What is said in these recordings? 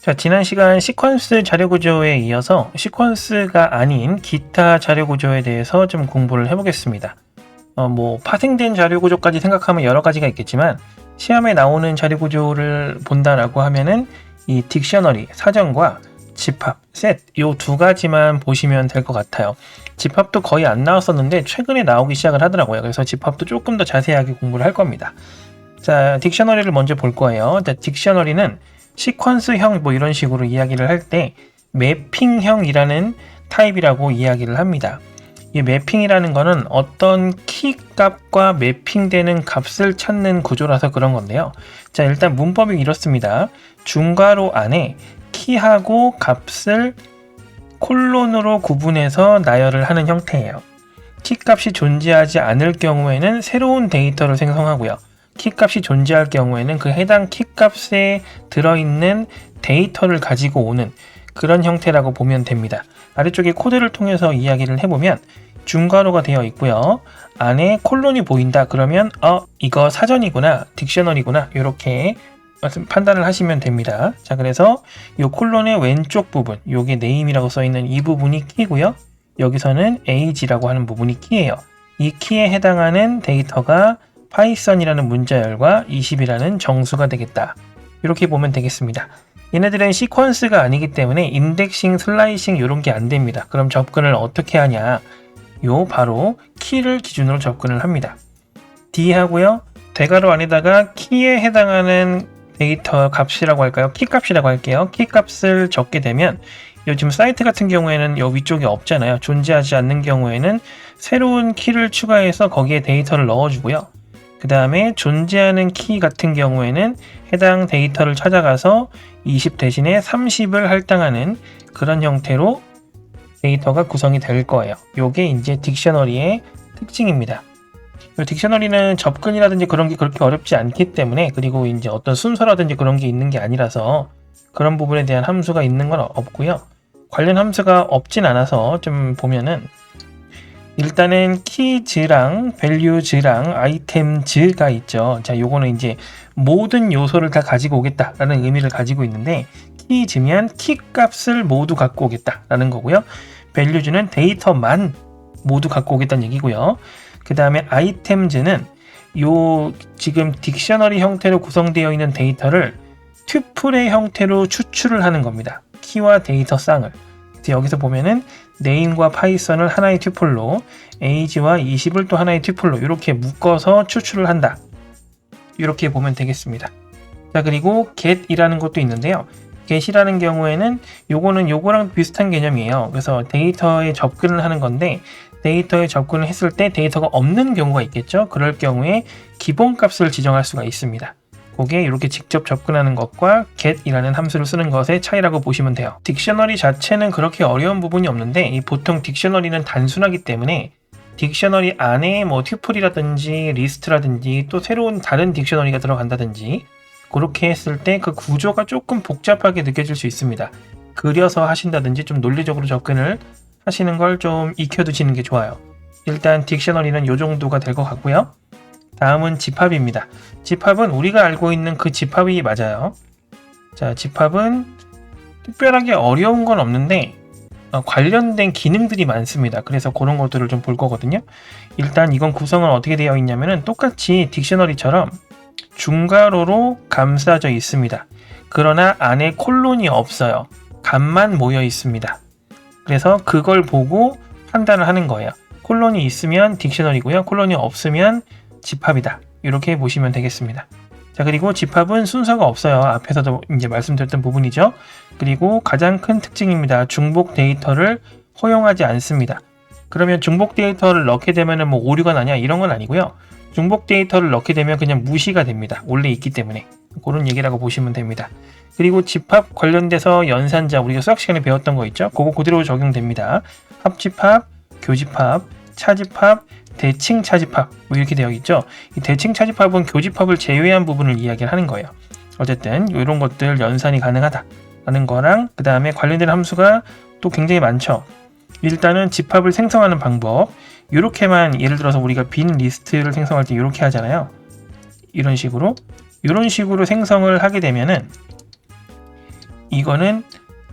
자, 지난 시간 시퀀스 자료구조에 이어서 시퀀스가 아닌 기타 자료구조에 대해서 좀 공부를 해보겠습니다. 파생된 자료구조까지 생각하면 여러 가지가 있겠지만 시험에 나오는 자료구조를 본다라고 하면은 이 딕셔너리, 사전과 집합, 셋, 요 두 가지만 보시면 될 것 같아요. 집합도 거의 안 나왔었는데 최근에 나오기 시작을 하더라고요. 그래서 집합도 조금 더 자세하게 공부를 할 겁니다. 자, 딕셔너리를 먼저 볼 거예요. 자, 딕셔너리는 시퀀스형 이런 식으로 이야기를 할 때 매핑형이라는 타입이라고 이야기를 합니다. 이 매핑이라는 거는 어떤 키 값과 매핑되는 값을 찾는 구조라서 그런 건데요. 자, 일단 문법이 이렇습니다. 중괄호 안에 키하고 값을 콜론으로 구분해서 나열을 하는 형태예요. 키 값이 존재하지 않을 경우에는 새로운 데이터를 생성하고요. 키값이 존재할 경우에는 그 해당 키값에 들어있는 데이터를 가지고 오는 그런 형태라고 보면 됩니다. 아래쪽에 코드를 통해서 이야기를 해보면 중괄호가 되어 있고요. 안에 콜론이 보인다. 그러면 이거 사전이구나, 딕셔너리구나 이렇게 판단을 하시면 됩니다. 자, 그래서 이 콜론의 왼쪽 부분, 요게 name이라고 써있는 이 부분이 키고요. 여기서는 age라고 하는 부분이 키예요. 이 키에 해당하는 데이터가 파이썬이라는 문자열과 20이라는 정수가 되겠다. 이렇게 보면 되겠습니다. 얘네들은 시퀀스가 아니기 때문에 인덱싱, 슬라이싱 이런 게 안 됩니다. 그럼 접근을 어떻게 하냐? 바로 키를 기준으로 접근을 합니다. D 하고요. 대괄호 안에다가 키에 해당하는 데이터 값이라고 할까요? 키 값이라고 할게요. 키 값을 적게 되면 요즘 사이트 같은 경우에는 요 위쪽에 없잖아요. 존재하지 않는 경우에는 새로운 키를 추가해서 거기에 데이터를 넣어주고요. 그 다음에 존재하는 키 같은 경우에는 해당 데이터를 찾아가서 20 대신에 30을 할당하는 그런 형태로 데이터가 구성이 될 거예요. 요게 이제 딕셔너리의 특징입니다. 딕셔너리는 접근이라든지 그런 게 그렇게 어렵지 않기 때문에, 그리고 이제 어떤 순서라든지 그런 게 있는 게 아니라서 그런 부분에 대한 함수가 있는 건 없고요. 관련 함수가 없진 않아서 좀 보면은 일단은 키즈랑 밸류즈랑 아이템즈가 있죠. 자, 요거는 이제 모든 요소를 다 가지고 오겠다라는 의미를 가지고 있는데, 키즈면 키 값을 모두 갖고 오겠다라는 거고요. 밸류즈는 데이터만 모두 갖고 오겠다는 얘기고요. 그 다음에 아이템즈는 요 지금 딕셔너리 형태로 구성되어 있는 데이터를 튜플의 형태로 추출을 하는 겁니다. 키와 데이터 쌍을. 여기서 보면은 name과 python을 하나의 튜플로, age와 20을 또 하나의 튜플로 이렇게 묶어서 추출을 한다. 이렇게 보면 되겠습니다. 자, 그리고 get이라는 것도 있는데요. get이라는 경우에는 요거는 요거랑 비슷한 개념이에요. 그래서 데이터에 접근을 하는 건데, 데이터에 접근을 했을 때 데이터가 없는 경우가 있겠죠. 그럴 경우에 기본값을 지정할 수가 있습니다. 그게 이렇게 직접 접근하는 것과 get이라는 함수를 쓰는 것의 차이라고 보시면 돼요. 딕셔너리 자체는 그렇게 어려운 부분이 없는데, 이 보통 딕셔너리는 단순하기 때문에 딕셔너리 안에 튜플이라든지 리스트라든지 또 새로운 다른 딕셔너리가 들어간다든지 그렇게 했을 때 그 구조가 조금 복잡하게 느껴질 수 있습니다. 그려서 하신다든지 좀 논리적으로 접근을 하시는 걸 좀 익혀두시는 게 좋아요. 일단 딕셔너리는 이 정도가 될 것 같고요. 다음은 집합입니다. 집합은 우리가 알고 있는 그 집합이 맞아요. 자, 집합은 특별하게 어려운 건 없는데 관련된 기능들이 많습니다. 그래서 그런 것들을 좀 볼 거거든요. 일단 이건 구성은 어떻게 되어 있냐면은 똑같이 딕셔너리처럼 중괄호로 감싸져 있습니다. 그러나 안에 콜론이 없어요. 값만 모여 있습니다. 그래서 그걸 보고 판단을 하는 거예요. 콜론이 있으면 딕셔너리고요. 콜론이 없으면 집합이다. 이렇게 보시면 되겠습니다. 자, 그리고 집합은 순서가 없어요. 앞에서도 이제 말씀드렸던 부분이죠. 그리고 가장 큰 특징입니다. 중복 데이터를 허용하지 않습니다. 그러면 중복 데이터를 넣게 되면 오류가 나냐 이런 건 아니고요. 중복 데이터를 넣게 되면 그냥 무시가 됩니다. 원래 있기 때문에. 그런 얘기라고 보시면 됩니다. 그리고 집합 관련돼서 연산자, 우리가 수학 시간에 배웠던 거 있죠? 그거 그대로 적용됩니다. 합집합, 교집합, 차집합, 대칭 차집합 이렇게 되어 있죠. 이 대칭 차집합은 교집합을 제외한 부분을 이야기를 하는 거예요. 어쨌든 이런 것들 연산이 가능하다라는 거랑, 그 다음에 관련된 함수가 또 굉장히 많죠. 일단은 집합을 생성하는 방법, 이렇게만, 예를 들어서 우리가 빈 리스트를 생성할 때 이렇게 하잖아요. 이런 식으로 생성을 하게 되면은 이거는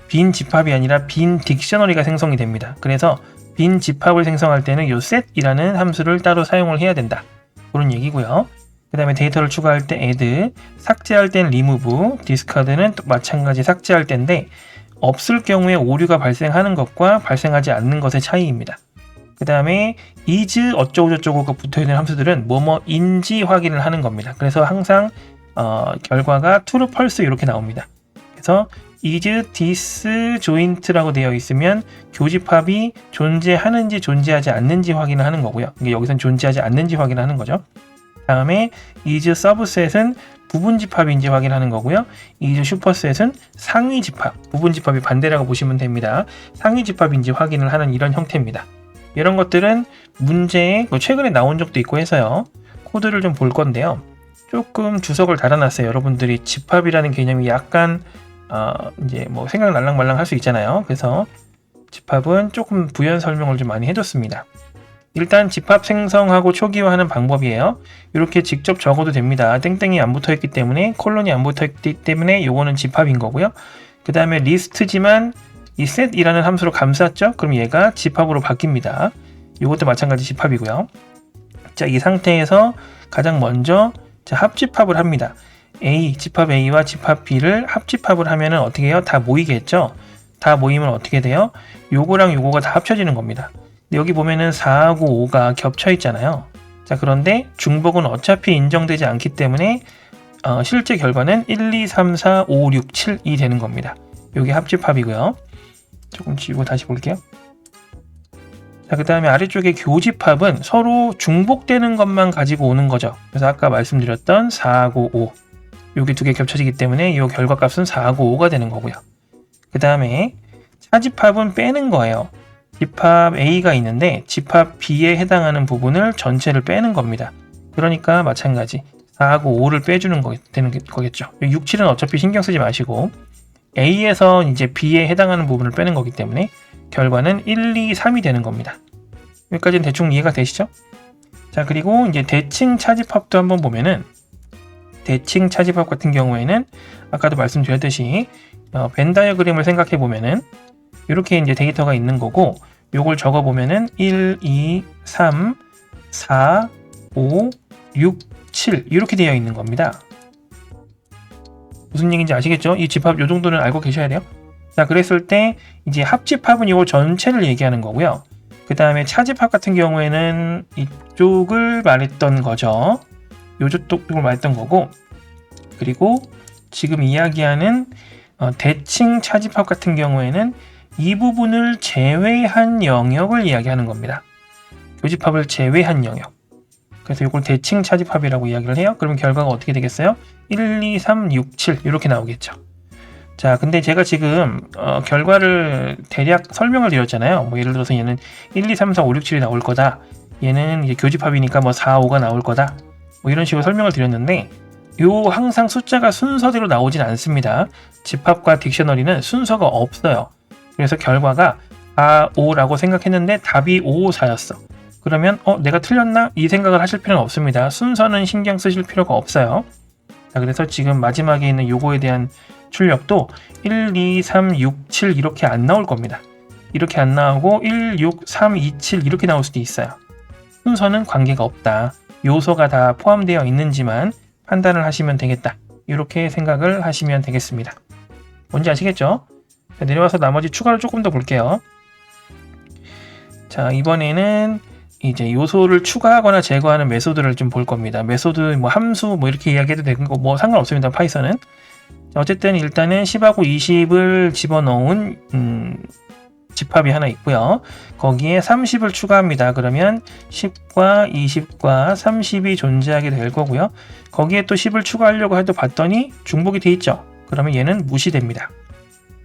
빈 집합이 아니라 빈 딕셔너리가 생성이 됩니다. 그래서 빈 집합을 생성할 때는 요 set이라는 함수를 따로 사용을 해야 된다. 그런 얘기고요. 그 다음에 데이터를 추가할 때 add, 삭제할 때는 remove, discard는 또 마찬가지 삭제할 때인데 없을 경우에 오류가 발생하는 것과 발생하지 않는 것의 차이입니다. 그 다음에 is 어쩌고저쩌고가 붙어있는 함수들은 뭐뭐인지 확인을 하는 겁니다. 그래서 항상 결과가 true, false 이렇게 나옵니다. 그래서 is disjoint라고 되어 있으면 교집합이 존재하는지 존재하지 않는지 확인을 하는 거고요. 여기선 존재하지 않는지 확인하는 거죠. 다음에 is subset은 부분 집합인지 확인하는 거고요. is superset은 상위 집합, 부분 집합이 반대라고 보시면 됩니다. 상위 집합인지 확인을 하는 이런 형태입니다. 이런 것들은 문제에 최근에 나온 적도 있고 해서요. 코드를 좀 볼 건데요. 조금 주석을 달아놨어요. 여러분들이 집합이라는 개념이 약간 이제 뭐 생각날랑 말랑 할 수 있잖아요. 그래서 집합은 조금 부연 설명을 좀 많이 해줬습니다. 일단 집합 생성하고 초기화하는 방법이에요. 이렇게 직접 적어도 됩니다. 땡땡이 안 붙어있기 때문에, 콜론이 안 붙어있기 때문에 요거는 집합인 거고요. 그 다음에 리스트지만 이 set이라는 함수로 감쌌죠? 그럼 얘가 집합으로 바뀝니다. 이것도 마찬가지 집합이고요. 자, 이 상태에서 가장 먼저 합집합을 합니다. A, 집합 A와 집합 B를 합집합을 하면은 어떻게 해요? 다 모이겠죠? 다 모이면 어떻게 돼요? 요거랑 요거가 다 합쳐지는 겁니다. 여기 보면은 4하고 5가 겹쳐 있잖아요. 자, 그런데 중복은 어차피 인정되지 않기 때문에 실제 결과는 1, 2, 3, 4, 5, 6, 7이 되는 겁니다. 요게 합집합이고요. 조금 지우고 다시 볼게요. 자, 그 다음에 아래쪽에 교집합은 서로 중복되는 것만 가지고 오는 거죠. 그래서 아까 말씀드렸던 4하고 5 요게 두 개 겹쳐지기 때문에 요 결과값은 4하고 5가 되는 거고요. 그 다음에 차집합은 빼는 거예요. 집합 A가 있는데 집합 B에 해당하는 부분을 전체를 빼는 겁니다. 그러니까 마찬가지 4하고 5를 빼주는 되는 거겠죠. 6, 7은 어차피 신경 쓰지 마시고 A에서 이제 B에 해당하는 부분을 빼는 거기 때문에 결과는 1, 2, 3이 되는 겁니다. 여기까지는 대충 이해가 되시죠? 자, 그리고 이제 대칭 차집합도 한번 보면은 대칭 차집합 같은 경우에는 아까도 말씀드렸듯이 벤 다이어그램을 생각해 보면은 이렇게 이제 데이터가 있는 거고 요걸 적어 보면은 1, 2, 3, 4, 5, 6, 7 이렇게 되어 있는 겁니다. 무슨 얘기인지 아시겠죠? 이 집합 요 정도는 알고 계셔야 돼요. 자, 그랬을 때 이제 합집합은 이걸 전체를 얘기하는 거고요. 그 다음에 차집합 같은 경우에는 이쪽을 말했던 거죠. 요쪽을 말했던 거고, 그리고 지금 이야기하는 대칭 차집합 같은 경우에는 이 부분을 제외한 영역을 이야기하는 겁니다. 교집합을 제외한 영역. 그래서 이걸 대칭 차집합이라고 이야기를 해요. 그럼 결과가 어떻게 되겠어요? 1, 2, 3, 6, 7 이렇게 나오겠죠. 자, 근데 제가 지금 결과를 대략 설명을 드렸잖아요. 뭐 예를 들어서 얘는 1, 2, 3, 4, 5, 6, 7이 나올 거다. 얘는 이제 교집합이니까 뭐 4, 5가 나올 거다. 뭐 이런 식으로 설명을 드렸는데 요 항상 숫자가 순서대로 나오진 않습니다. 집합과 딕셔너리는 순서가 없어요. 그래서 결과가 4, 5라고 생각했는데 답이 5, 4였어. 그러면 내가 틀렸나? 이 생각을 하실 필요는 없습니다. 순서는 신경 쓰실 필요가 없어요. 자, 그래서 지금 마지막에 있는 요거에 대한 출력도 1, 2, 3, 6, 7 이렇게 안 나올 겁니다. 이렇게 안 나오고 1, 6, 3, 2, 7 이렇게 나올 수도 있어요. 순서는 관계가 없다. 요소가 다 포함되어 있는지만 판단을 하시면 되겠다. 이렇게 생각을 하시면 되겠습니다. 뭔지 아시겠죠? 자, 내려와서 나머지 추가를 조금 더 볼게요. 자, 이번에는 이제 요소를 추가하거나 제거하는 메소드를 좀 볼 겁니다. 메소드, 뭐 함수, 뭐 이렇게 이야기해도 되는 거 뭐 상관없습니다. 파이썬은. 어쨌든 일단은 10하고 20을 집어넣은 집합이 하나 있고요. 거기에 30을 추가합니다. 그러면 10과 20과 30이 존재하게 될 거고요. 거기에 또 10을 추가하려고 해도 봤더니 중복이 돼 있죠. 그러면 얘는 무시됩니다.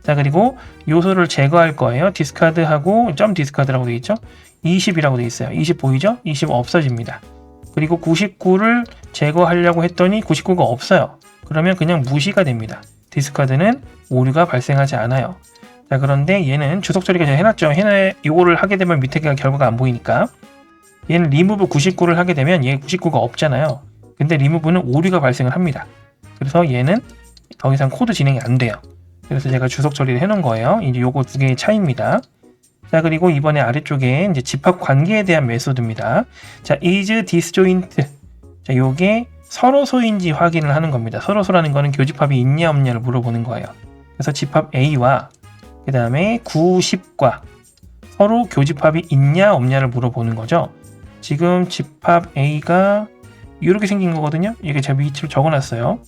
자, 그리고 요소를 제거할 거예요. 디스카드하고 점 디스카드라고 되어 있죠. 20이라고 되어 있어요. 20 보이죠? 20 없어집니다. 그리고 99를 제거하려고 했더니 99가 없어요. 그러면 그냥 무시가 됩니다. 디스카드는 오류가 발생하지 않아요. 자, 그런데 얘는 주석 처리가 제가 해놨죠. 이거를 하게 되면 밑에 결과가 안 보이니까. 얘는 remove 99를 하게 되면 얘 99가 없잖아요. 근데 remove는 오류가 발생을 합니다. 그래서 얘는 더 이상 코드 진행이 안 돼요. 그래서 제가 주석 처리를 해놓은 거예요. 이제 요거 두 개의 차이입니다. 자, 그리고 이번에 아래쪽에 이제 집합 관계에 대한 메소드입니다. 자, is disjoint. 자, 요게 서로소인지 확인을 하는 겁니다. 서로소라는 거는 교집합이 있냐 없냐를 물어보는 거예요. 그래서 집합 A와 그 다음에 9, 10과 서로 교집합이 있냐 없냐를 물어보는 거죠. 지금 집합 A가 이렇게 생긴 거거든요. 이게 제가 위치로 적어놨어요.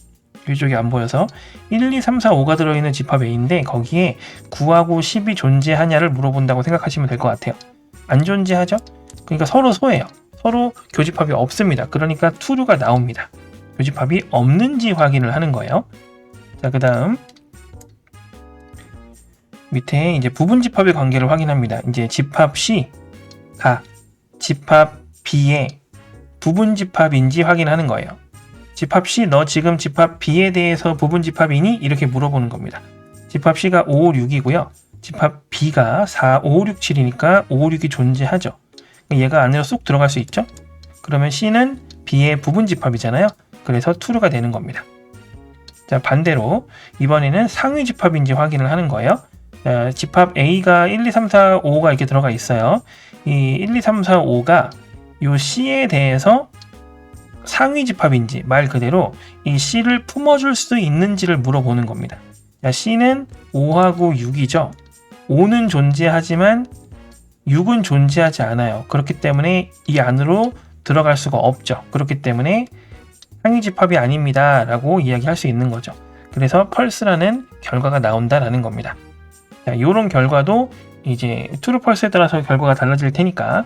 이쪽이 안 보여서 1, 2, 3, 4, 5가 들어있는 집합 A인데 거기에 9하고 10이 존재하냐를 물어본다고 생각하시면 될 것 같아요. 안 존재하죠? 그러니까 서로 소예요. 서로 교집합이 없습니다. 그러니까 true가 나옵니다. 교집합이 없는지 확인을 하는 거예요. 자, 그 다음 밑에 이제 부분 집합의 관계를 확인합니다. 이제 집합 C가 집합 B의 부분 집합인지 확인하는 거예요. 집합 C, 너 지금 집합 B에 대해서 부분 집합이니? 이렇게 물어보는 겁니다. 집합 C가 5, 5, 6이고요. 집합 B가 4, 5, 6, 7이니까 5, 6이 존재하죠. 얘가 안으로 쏙 들어갈 수 있죠? 그러면 C는 B의 부분 집합이잖아요. 그래서 true가 되는 겁니다. 자, 반대로 이번에는 상위 집합인지 확인을 하는 거예요. 자, 집합 A가 1, 2, 3, 4, 5가 이렇게 들어가 있어요. 이 1, 2, 3, 4, 5가 이 C에 대해서 상위 집합인지 말 그대로 이 C를 품어줄 수 있는지를 물어보는 겁니다. 자, C는 5하고 6이죠. 5는 존재하지만 6은 존재하지 않아요. 그렇기 때문에 이 안으로 들어갈 수가 없죠. 그렇기 때문에 상위 집합이 아닙니다 라고 이야기할 수 있는 거죠. 그래서 펄스라는 결과가 나온다라는 겁니다. 자, 이런 결과도 이제 true, false에 따라서 결과가 달라질 테니까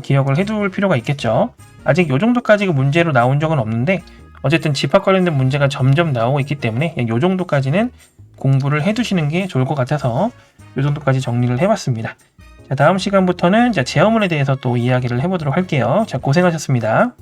기억을 해둘 필요가 있겠죠. 아직 이 정도까지 문제로 나온 적은 없는데 어쨌든 집합 관련된 문제가 점점 나오고 있기 때문에 이 정도까지는 공부를 해두시는 게 좋을 것 같아서 이 정도까지 정리를 해봤습니다. 자, 다음 시간부터는 제어문에 대해서 또 이야기를 해보도록 할게요. 자, 고생하셨습니다.